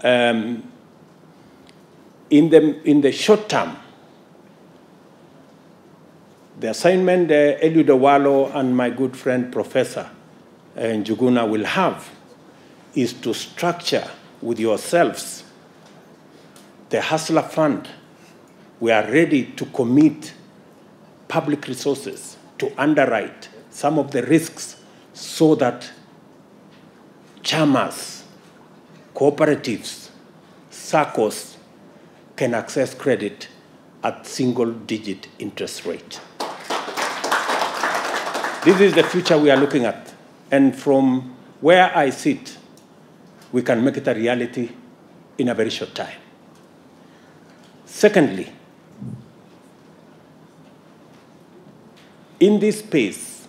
in the short term, the assignment Eliud Owalo and my good friend Professor Njuguna will have is to structure with yourselves the Hustler Fund. We are ready to commit public resources to underwrite some of the risks so that chamas, cooperatives, SACCOs can access credit at single-digit interest rate. This is the future we are looking at. And from where I sit, we can make it a reality in a very short time. Secondly, in this space,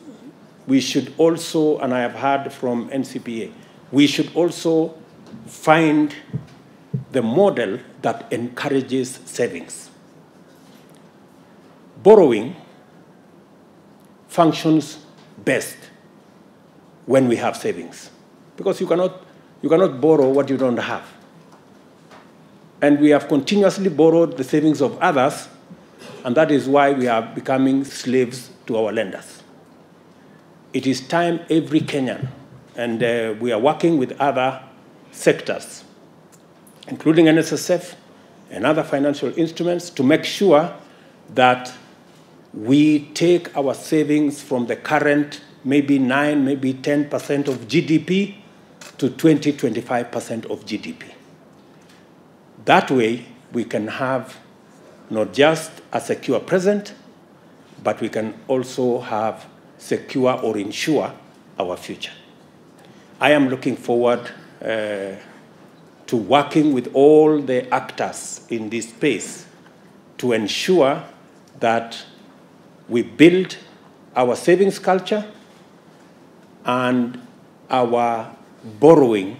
we should also, and I have heard from NCPA, we should also find the model that encourages savings. Borrowing functions best when we have savings, because you cannot borrow what you don't have. And we have continuously borrowed the savings of others, and that is why we are becoming slaves to our lenders. It is time every Kenyan, and we are working with other sectors, including NSSF and other financial instruments, to make sure that we take our savings from the current maybe 9, maybe 10% of GDP to 20, 25% of GDP. That way, we can have not just a secure present, but we can also have secure or ensure our future. I am looking forward to working with all the actors in this space to ensure that we build our savings culture and our borrowing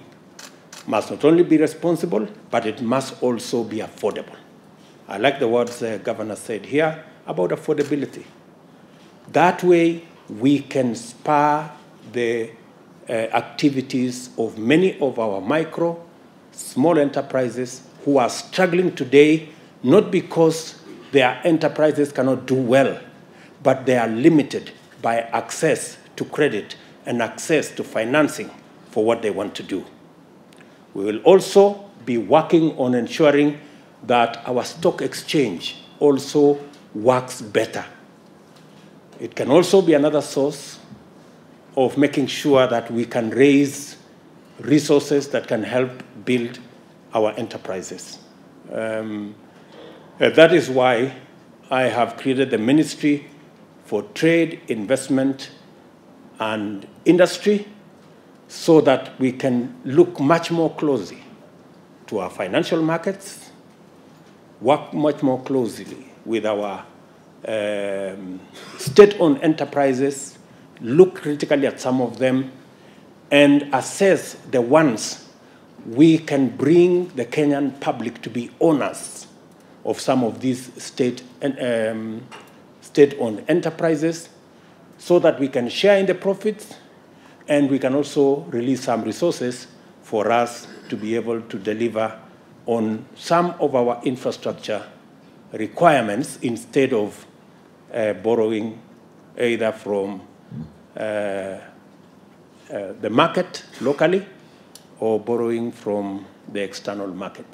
must not only be responsible, but it must also be affordable. I like the words the governor said here about affordability. That way, we can spur the activities of many of our micro, small enterprises who are struggling today, not because their enterprises cannot do well, but they are limited by access to credit and access to financing for what they want to do. We will also be working on ensuring that our stock exchange also works better. It can also be another source of making sure that we can raise resources that can help build our enterprises. That is why I have created the Ministry for Trade, Investment, and Industry, so that we can look much more closely to our financial markets, work much more closely with our state-owned enterprises, look critically at some of them, and assess the ones we can bring the Kenyan public to be owners of some of these state-owned enterprises, so that we can share in the profits, and we can also release some resources for us to be able to deliver on some of our infrastructure requirements instead of borrowing either from the market locally or borrowing from the external market.